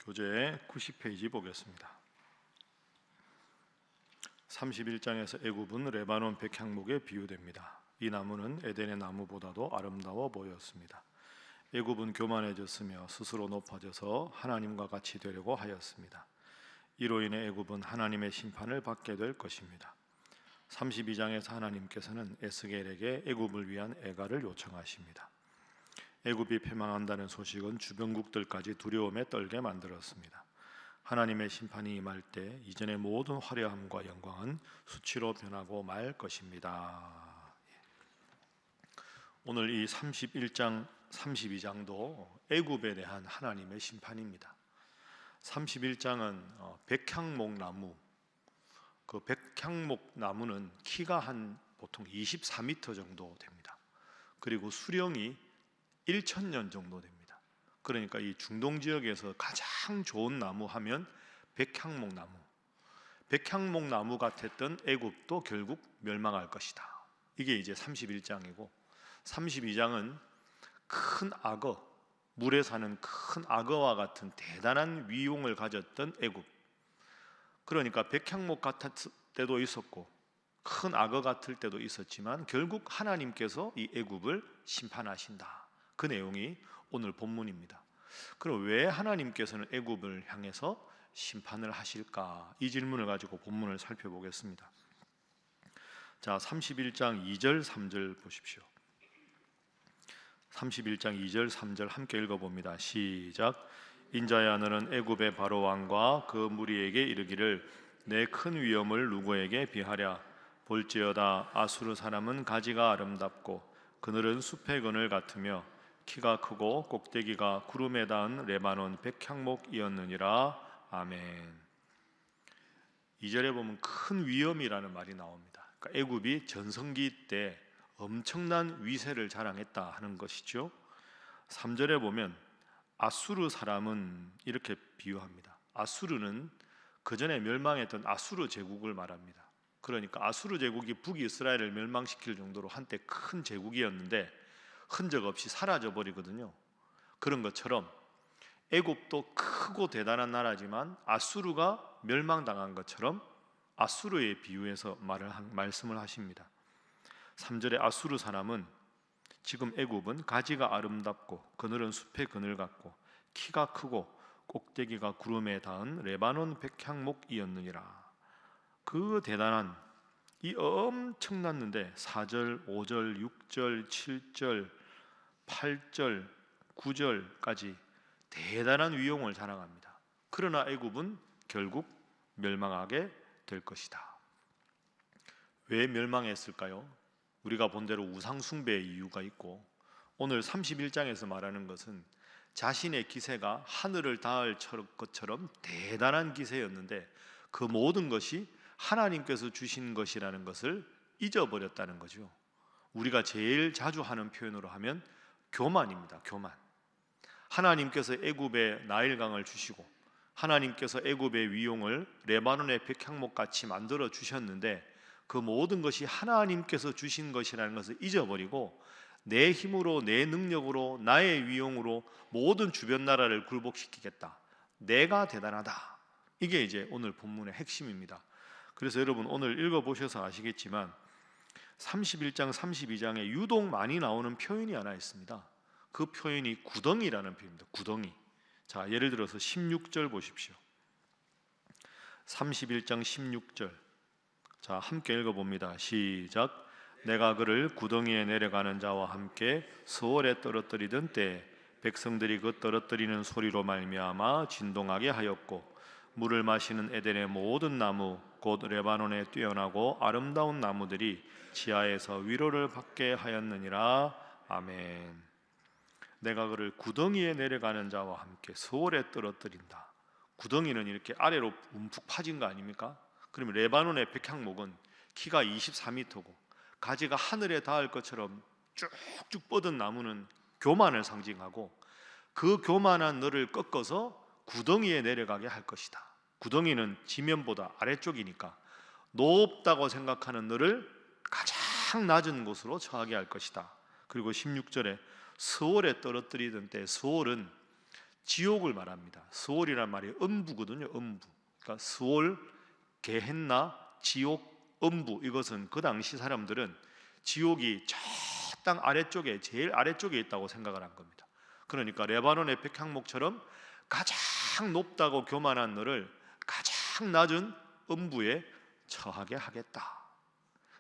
교재 90페이지 보겠습니다. 31장에서 애굽은 레바논 백향목에 비유됩니다. 이 나무는 에덴의 나무보다도 아름다워 보였습니다. 애굽은 교만해졌으며 스스로 높아져서 하나님과 같이 되려고 하였습니다. 이로 인해 애굽은 하나님의 심판을 받게 될 것입니다. 32장에서 하나님께서는 에스겔에게 애굽을 위한 애가를 요청하십니다. 애굽이 패망한다는 소식은 주변국들까지 두려움에 떨게 만들었습니다. 하나님의 심판이 임할 때 이전의 모든 화려함과 영광은 수치로 변하고 말 것입니다. 오늘 이 31장, 32장도 애굽에 대한 하나님의 심판입니다. 31장은 백향목 나무, 그 백향목 나무는 키가 한 보통 24m 정도 됩니다. 그리고 수령이 1,000년 정도 됩니다. 그러니까 이 중동 지역에서 가장 좋은 나무 하면 백향목 나무. 백향목 나무 같았던 애굽도 결국 멸망할 것이다. 이게 이제 31장이고 32장은 큰 악어, 물에 사는 큰 악어와 같은 대단한 위용을 가졌던 애굽. 그러니까 백향목 같을 때도 있었고 큰 악어 같을 때도 있었지만 결국 하나님께서 이 애굽을 심판하신다. 그 내용이 오늘 본문입니다. 그럼 왜 하나님께서는 애굽을 향해서 심판을 하실까? 이 질문을 가지고 본문을 살펴보겠습니다. 자, 31장 2절 3절 보십시오. 31장 2절 3절 함께 읽어봅니다. 시작. 인자야, 너는 애굽의 바로 왕과 그 무리에게 이르기를 내 큰 위엄을 누구에게 비하랴? 볼지어다 아수르 사람은 가지가 아름답고 그늘은 숲의 그늘 같으며 키가 크고 꼭대기가 구름에 닿은 레바논 백향목이었느니라. 아멘. 2절에 보면 큰 위엄이라는 말이 나옵니다. 그러니까 애굽이 전성기 때 엄청난 위세를 자랑했다 하는 것이죠. 3절에 보면 아수르 사람은 이렇게 비유합니다. 아수르는 그 전에 멸망했던 아수르 제국을 말합니다. 그러니까 아수르 제국이 북이스라엘을 멸망시킬 정도로 한때 큰 제국이었는데 흔적 없이 사라져 버리거든요. 그런 것처럼 애굽도 크고 대단한 나라지만 아수르가 멸망당한 것처럼 아수르에 비유해서 말씀을 하십니다. 3절에 아수르 사람은 지금 애굽은 가지가 아름답고 그늘은 숲의 그늘 같고 키가 크고 꼭대기가 구름에 닿은 레바논 백향목이었느니라. 그 대단한 이 엄청났는데 4절, 5절, 6절, 7절, 8절, 9절까지 대단한 위용을 자랑합니다. 그러나 애굽은 결국 멸망하게 될 것이다. 왜 멸망했을까요? 우리가 본 대로 우상 숭배의 이유가 있고 오늘 31장에서 말하는 것은 자신의 기세가 하늘을 닿을 것처럼 대단한 기세였는데 그 모든 것이 하나님께서 주신 것이라는 것을 잊어버렸다는 거죠. 우리가 제일 자주 하는 표현으로 하면 교만입니다. 교만. 하나님께서 애굽에 나일강을 주시고 하나님께서 애굽의 위용을 레바논의 백향목같이 만들어 주셨는데 그 모든 것이 하나님께서 주신 것이라는 것을 잊어버리고 내 힘으로 내 능력으로 나의 위용으로 모든 주변 나라를 굴복시키겠다. 내가 대단하다. 이게 이제 오늘 본문의 핵심입니다. 그래서 여러분 오늘 읽어보셔서 아시겠지만 31장, 32장에 유독 많이 나오는 표현이 하나 있습니다. 그 표현이 구덩이라는 표현입니다. 구덩이. 자, 예를 들어서 16절 보십시오. 31장 16절. 자, 함께 읽어봅니다. 시작. 내가 그를 구덩이에 내려가는 자와 함께 스월에 떨어뜨리던 때 백성들이 그 떨어뜨리는 소리로 말미암아 진동하게 하였고 물을 마시는 에덴의 모든 나무 곧 레바논에 뛰어나고 아름다운 나무들이 지하에서 위로를 받게 하였느니라. 아멘. 내가 그를 구덩이에 내려가는 자와 함께 스월에 떨어뜨린다. 구덩이는 이렇게 아래로 움푹 파진 거 아닙니까? 그러면 레바논의 백향목은 키가 24m고 가지가 하늘에 닿을 것처럼 쭉쭉 뻗은 나무는 교만을 상징하고 그 교만한 너를 꺾어서 구덩이에 내려가게 할 것이다. 구덩이는 지면보다 아래쪽이니까 높다고 생각하는 너를 가장 낮은 곳으로 처하게 할 것이다. 그리고 16절에 스월에 떨어뜨리던 때 스월은 지옥을 말합니다. 스올이란 말이 음부거든요. 음부. 그러니까 스올, 게헨나, 지옥, 음부, 이것은 그 당시 사람들은 지옥이 저 땅 아래쪽에, 제일 아래쪽에 있다고 생각을 한 겁니다. 그러니까 레바논의 백향목처럼 가장 높다고 교만한 너를 가장 낮은 음부에 처하게 하겠다.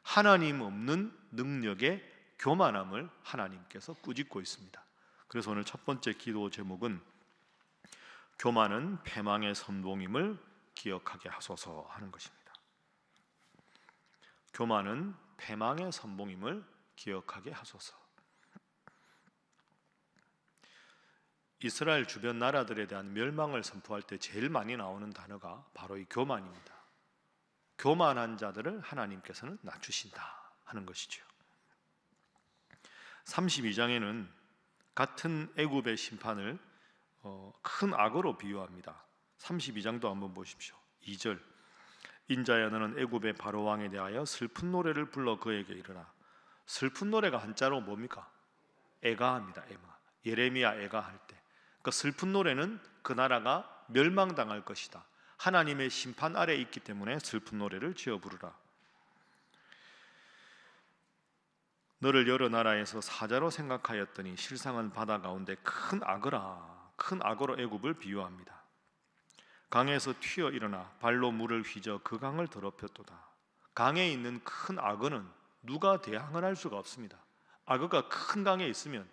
하나님 없는 능력의 교만함을 하나님께서 꾸짖고 있습니다. 그래서 오늘 첫 번째 기도 제목은 교만은 패망의 선봉임을 기억하게 하소서 하는 것입니다. 교만은 패망의 선봉임을 기억하게 하소서. 이스라엘 주변 나라들에 대한 멸망을 선포할 때 제일 많이 나오는 단어가 바로 이 교만입니다. 교만한 자들을 하나님께서는 낮추신다 하는 것이죠. 32장에는 같은 애굽의 심판을 큰 악으로 비유합니다. 32장도 한번 보십시오. 2절, 인자야 너는 애굽의 바로 왕에 대하여 슬픈 노래를 불러 그에게 이르라. 슬픈 노래가 한자로 뭡니까? 애가합니다. 예레미야 애가할 때, 그러니까 슬픈 노래는 그 나라가 멸망당할 것이다, 하나님의 심판 아래에 있기 때문에 슬픈 노래를 지어 부르라. 너를 여러 나라에서 사자로 생각하였더니 실상은 바다 가운데 큰 악어라. 큰 악어로 애굽을 비유합니다. 강에서 튀어 일어나 발로 물을 휘저 그 강을 더럽혔도다. 강에 있는 큰 악어는 누가 대항을 할 수가 없습니다. 악어가 큰 강에 있으면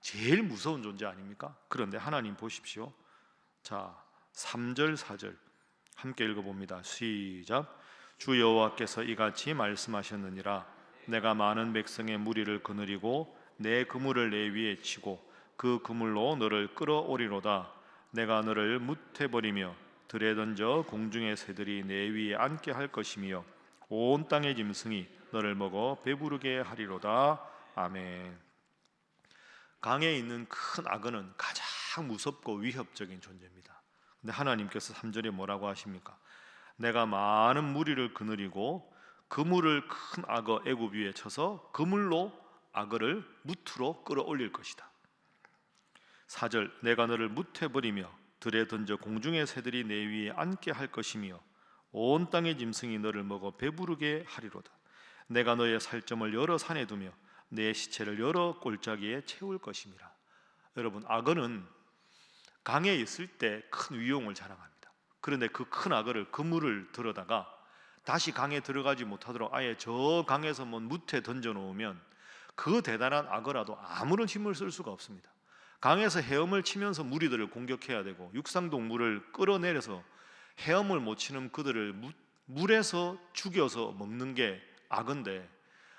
제일 무서운 존재 아닙니까? 그런데 하나님 보십시오. 자, 3절 4절 함께 읽어봅니다. 시작. 주 여호와께서 이같이 말씀하셨느니라. 내가 많은 백성의 무리를 거느리고 내 그물을 내 위에 치고 그 그물로 너를 끌어오리로다. 내가 너를 뭇해버리며 들에 던져 공중의 새들이 내 위에 앉게 할 것이며 온 땅의 짐승이 너를 먹어 배부르게 하리로다. 아멘. 강에 있는 큰 악어는 가장 무섭고 위협적인 존재입니다. 근데 하나님께서 3절에 뭐라고 하십니까? 내가 많은 무리를 거느리고 그물을 큰 악어 애굽 위에 쳐서 그물로 악어를 무트로 끌어올릴 것이다. 4절, 내가 너를 무태버리며 들에 던져 공중의 새들이 내 위에 앉게 할 것이며 온 땅의 짐승이 너를 먹어 배부르게 하리로다. 내가 너의 살점을 여러 산에 두며 내 시체를 여러 골짜기에 채울 것임이라. 여러분, 악어는 강에 있을 때 큰 위용을 자랑합니다. 그런데 그 큰 악어를 그물을 들어다가 다시 강에 들어가지 못하도록 아예 저 강에서 무태 던져 놓으면 그 대단한 악어라도 아무런 힘을 쓸 수가 없습니다. 강에서 헤엄을 치면서 무리들을 공격해야 되고 육상 동물을 끌어내려서 헤엄을 못 치는 그들을 물에서 죽여서 먹는 게 악어인데,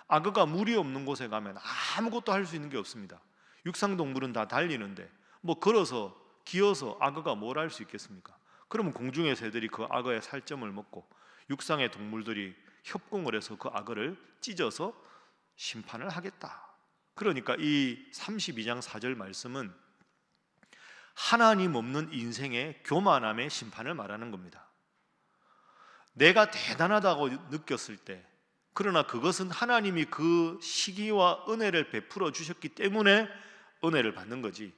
악어가 물이 없는 곳에 가면 아무것도 할 수 있는 게 없습니다. 육상 동물은 다 달리는데 걸어서 기어서 악어가 뭘 할 수 있겠습니까? 그러면 공중의 새들이 그 악어의 살점을 먹고 육상의 동물들이 협공을 해서 그 악어를 찢어서 심판을 하겠다. 그러니까 이 32장 4절 말씀은 하나님 없는 인생의 교만함의 심판을 말하는 겁니다. 내가 대단하다고 느꼈을 때, 그러나 그것은 하나님이 그 시기와 은혜를 베풀어 주셨기 때문에 은혜를 받는 거지,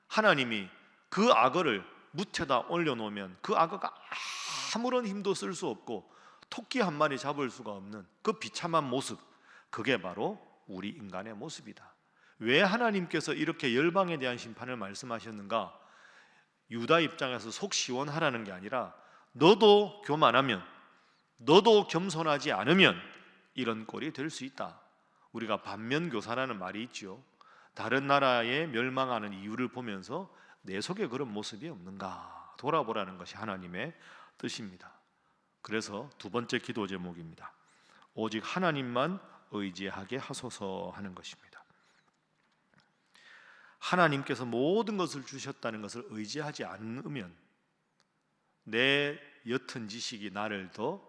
하나님이 그 악어를 무태다 올려놓으면 그 악어가 아무런 힘도 쓸 수 없고 토끼 한 마리 잡을 수가 없는 그 비참한 모습, 그게 바로 우리 인간의 모습이다. 왜 하나님께서 이렇게 열방에 대한 심판을 말씀하셨는가? 유다 입장에서 속 시원하라는 게 아니라 너도 교만하면, 너도 겸손하지 않으면 이런 꼴이 될 수 있다. 우리가 반면교사라는 말이 있죠. 다른 나라에 멸망하는 이유를 보면서 내 속에 그런 모습이 없는가 돌아보라는 것이 하나님의 뜻입니다. 그래서 두 번째 기도 제목입니다. 오직 하나님만 의지하게 하소서 하는 것입니다. 하나님께서 모든 것을 주셨다는 것을 의지하지 않으면 내 옅은 지식이 나를 더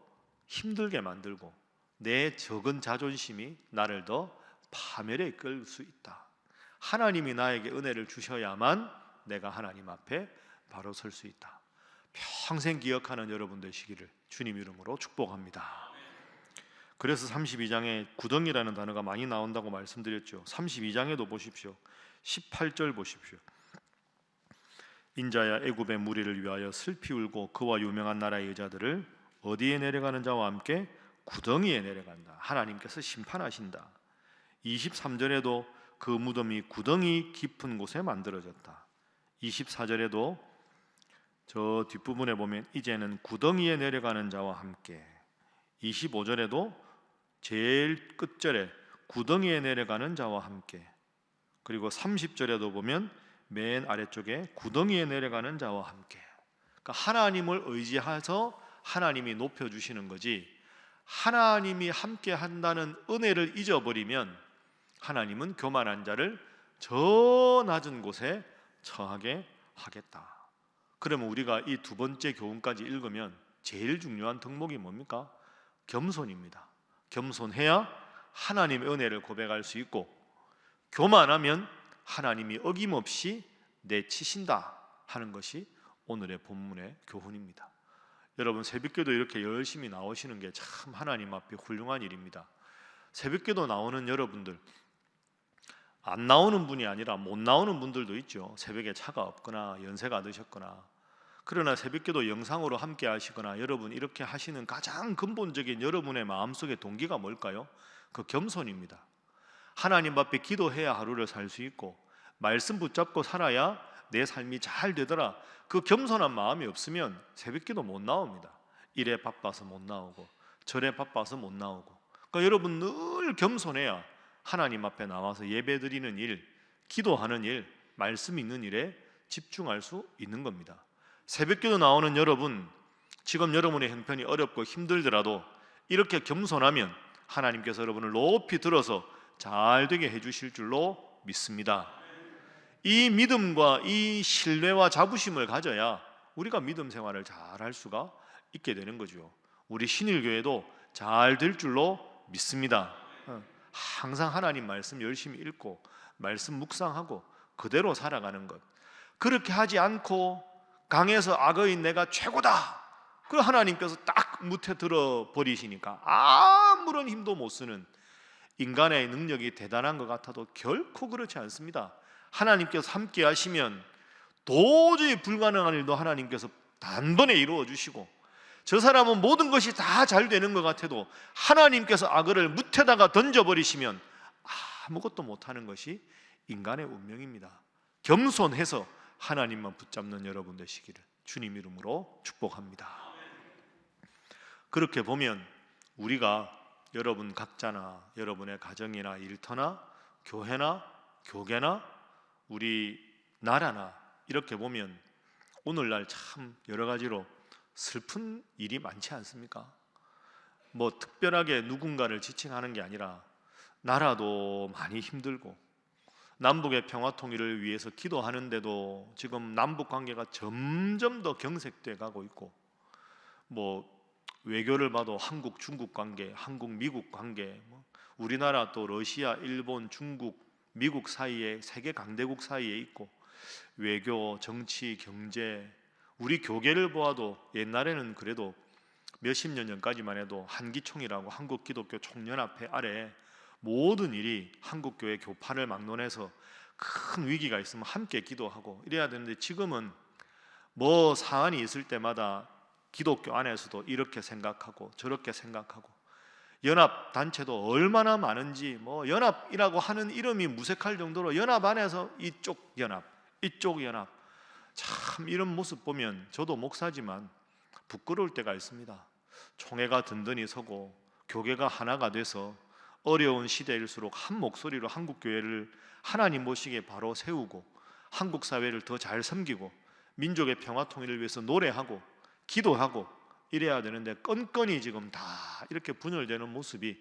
힘들게 만들고 내 적은 자존심이 나를 더 파멸에 이끌 수 있다. 하나님이 나에게 은혜를 주셔야만 내가 하나님 앞에 바로 설 수 있다. 평생 기억하는 여러분 되시기를 주님 이름으로 축복합니다. 그래서 32장에 구덩이라는 단어가 많이 나온다고 말씀드렸죠. 32장에도 보십시오. 18절 보십시오. 인자야 애굽의 무리를 위하여 슬피 울고 그와 유명한 나라의 여자들을 어디에 내려가는 자와 함께 구덩이에 내려간다. 하나님께서 심판하신다. 23절에도 그 무덤이 구덩이 깊은 곳에 만들어졌다. 24절에도 저 뒷부분에 보면 이제는 구덩이에 내려가는 자와 함께, 25절에도 제일 끝절에 구덩이에 내려가는 자와 함께, 그리고 30절에도 보면 맨 아래쪽에 구덩이에 내려가는 자와 함께. 그러니까 하나님을 의지해서 하나님이 높여주시는 거지, 하나님이 함께 한다는 은혜를 잊어버리면 하나님은 교만한 자를 저 낮은 곳에 처하게 하겠다. 그러면 우리가 이 두 번째 교훈까지 읽으면 제일 중요한 덕목이 뭡니까? 겸손입니다. 겸손해야 하나님의 은혜를 고백할 수 있고, 교만하면 하나님이 어김없이 내치신다 하는 것이 오늘의 본문의 교훈입니다. 여러분, 새벽기도 이렇게 열심히 나오시는 게 참 하나님 앞에 훌륭한 일입니다. 새벽기도 나오는 여러분들, 안 나오는 분이 아니라 못 나오는 분들도 있죠. 새벽에 차가 없거나 연세가 드셨거나. 그러나 새벽기도 영상으로 함께 하시거나 여러분 이렇게 하시는 가장 근본적인 여러분의 마음속의 동기가 뭘까요? 그 겸손입니다. 하나님 앞에 기도해야 하루를 살 수 있고 말씀 붙잡고 살아야 내 삶이 잘 되더라. 그 겸손한 마음이 없으면 새벽기도 못 나옵니다. 일에 바빠서 못 나오고 절에 바빠서 못 나오고. 그러니까 여러분 늘 겸손해야 하나님 앞에 나와서 예배드리는 일, 기도하는 일, 말씀 있는 일에 집중할 수 있는 겁니다. 새벽기도 나오는 여러분, 지금 여러분의 형편이 어렵고 힘들더라도 이렇게 겸손하면 하나님께서 여러분을 높이 들어서 잘 되게 해주실 줄로 믿습니다. 이 믿음과 이 신뢰와 자부심을 가져야 우리가 믿음 생활을 잘 할 수가 있게 되는 거죠. 우리 신일교회도 잘 될 줄로 믿습니다. 항상 하나님 말씀 열심히 읽고 말씀 묵상하고 그대로 살아가는 것, 그렇게 하지 않고 강에서 악어인 내가 최고다, 그 하나님께서 딱 무태 들어 버리시니까 아무런 힘도 못 쓰는 인간의 능력이 대단한 것 같아도 결코 그렇지 않습니다. 하나님께서 함께 하시면 도저히 불가능한 일도 하나님께서 단번에 이루어 주시고, 저 사람은 모든 것이 다 잘 되는 것 같아도 하나님께서 악어를 무태다가 던져버리시면 아무것도 못하는 것이 인간의 운명입니다. 겸손해서 하나님만 붙잡는 여러분 되시기를 주님 이름으로 축복합니다. 그렇게 보면 우리가 여러분 각자나 여러분의 가정이나 일터나 교회나 교계나 우리 나라나 이렇게 보면 오늘날 참 여러 가지로 슬픈 일이 많지 않습니까? 뭐 특별하게 누군가를 지칭하는 게 아니라 나라도 많이 힘들고 남북의 평화 통일을 위해서 기도하는데도 지금 남북 관계가 점점 더 경색돼 가고 있고, 뭐 외교를 봐도 한국 중국 관계, 한국 미국 관계, 우리나라 또 러시아, 일본, 중국, 미국 사이에 세계 강대국 사이에 있고, 외교, 정치, 경제, 우리 교계를 보아도 옛날에는 그래도 몇십 년 전까지만 해도 한기총이라고 한국 기독교 총연합회 아래 모든 일이 한국교회 교파를 막론해서 큰 위기가 있으면 함께 기도하고 이래야 되는데, 지금은 뭐 사안이 있을 때마다 기독교 안에서도 이렇게 생각하고 저렇게 생각하고, 연합 단체도 얼마나 많은지 뭐 연합이라고 하는 이름이 무색할 정도로 연합 안에서 이쪽 연합, 이쪽 연합, 참 이런 모습 보면 저도 목사지만 부끄러울 때가 있습니다. 총회가 든든히 서고 교계가 하나가 돼서 어려운 시대일수록 한 목소리로 한국교회를 하나님 보시기에 바로 세우고 한국 사회를 더 잘 섬기고 민족의 평화 통일을 위해서 노래하고 기도하고 이래야 되는데 건건이 지금 다 이렇게 분열되는 모습이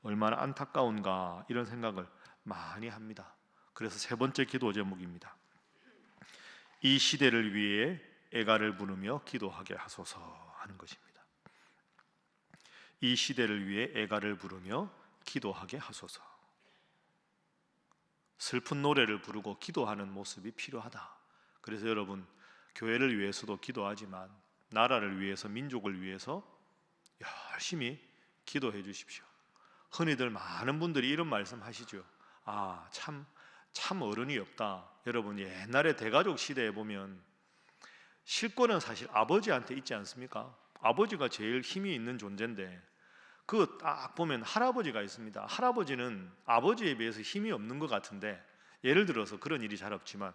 얼마나 안타까운가, 이런 생각을 많이 합니다. 그래서 세 번째 기도 제목입니다. 이 시대를 위해 애가를 부르며 기도하게 하소서 하는 것입니다. 이 시대를 위해 애가를 부르며 기도하게 하소서. 슬픈 노래를 부르고 기도하는 모습이 필요하다. 그래서 여러분 교회를 위해서도 기도하지만 나라를 위해서, 민족을 위해서 열심히 기도해 주십시오. 흔히들 많은 분들이 이런 말씀 하시죠. 참 어른이 없다. 여러분 옛날에 대가족 시대에 보면 실권은 사실 아버지한테 있지 않습니까? 아버지가 제일 힘이 있는 존재인데, 그 딱 보면 할아버지가 있습니다. 할아버지는 아버지에 비해서 힘이 없는 것 같은데, 예를 들어서 그런 일이 잘 없지만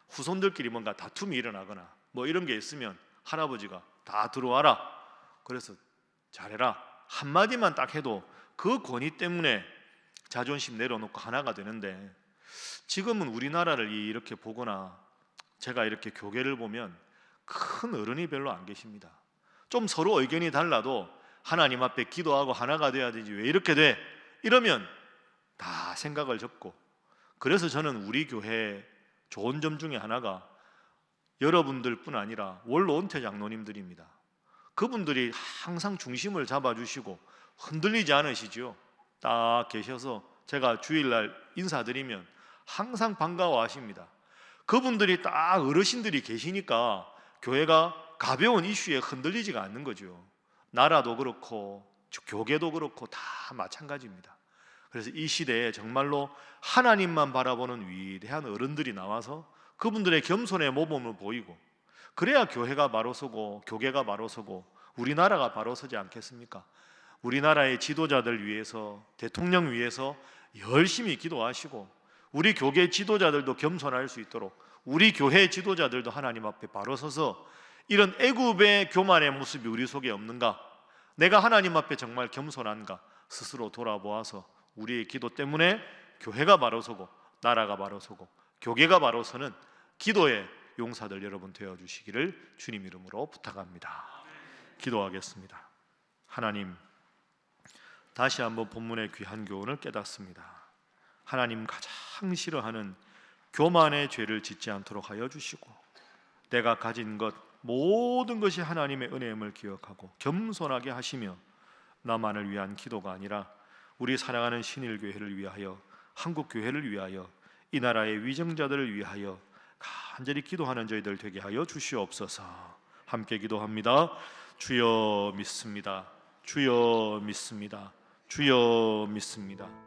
후손들끼리 뭔가 다툼이 일어나거나 뭐 이런 게 있으면 할아버지가 다 들어와라, 그래서 잘해라 한마디만 딱 해도 그 권위 때문에 자존심 내려놓고 하나가 되는데, 지금은 우리나라를 이렇게 보거나 제가 이렇게 교계를 보면 큰 어른이 별로 안 계십니다. 좀 서로 의견이 달라도 하나님 앞에 기도하고 하나가 돼야 되지 왜 이렇게 돼? 이러면 다 생각을 접고, 그래서 저는 우리 교회 좋은 점 중에 하나가 여러분들뿐 아니라 원로 은퇴 장로님들입니다. 그분들이 항상 중심을 잡아주시고 흔들리지 않으시죠. 딱 계셔서 제가 주일날 인사드리면 항상 반가워하십니다. 그분들이 딱 어르신들이 계시니까 교회가 가벼운 이슈에 흔들리지가 않는 거죠. 나라도 그렇고 교계도 그렇고 다 마찬가지입니다. 그래서 이 시대에 정말로 하나님만 바라보는 위대한 어른들이 나와서 그분들의 겸손의 모범을 보이고, 그래야 교회가 바로 서고 교계가 바로 서고 우리나라가 바로 서지 않겠습니까? 우리나라의 지도자들 위해서, 대통령 위해서 열심히 기도하시고, 우리 교계 지도자들도 겸손할 수 있도록 우리 교회 지도자들도 하나님 앞에 바로 서서 이런 애굽의 교만의 모습이 우리 속에 없는가, 내가 하나님 앞에 정말 겸손한가 스스로 돌아보아서 우리의 기도 때문에 교회가 바로 서고 나라가 바로 서고 교계가 바로 서는 기도의 용사들 여러분 되어주시기를 주님 이름으로 부탁합니다. 기도하겠습니다. 하나님, 다시 한번 본문의 귀한 교훈을 깨닫습니다. 하나님 가장 싫어하는 교만의 죄를 짓지 않도록 하여 주시고, 내가 가진 것 모든 것이 하나님의 은혜임을 기억하고 겸손하게 하시며, 나만을 위한 기도가 아니라 우리 사랑하는 신일교회를 위하여, 한국교회를 위하여, 이 나라의 위정자들을 위하여 간절히 기도하는 저희들 되게 하여 주시옵소서. 함께 기도합니다. 주여 믿습니다. 주여 믿습니다. 주여 믿습니다.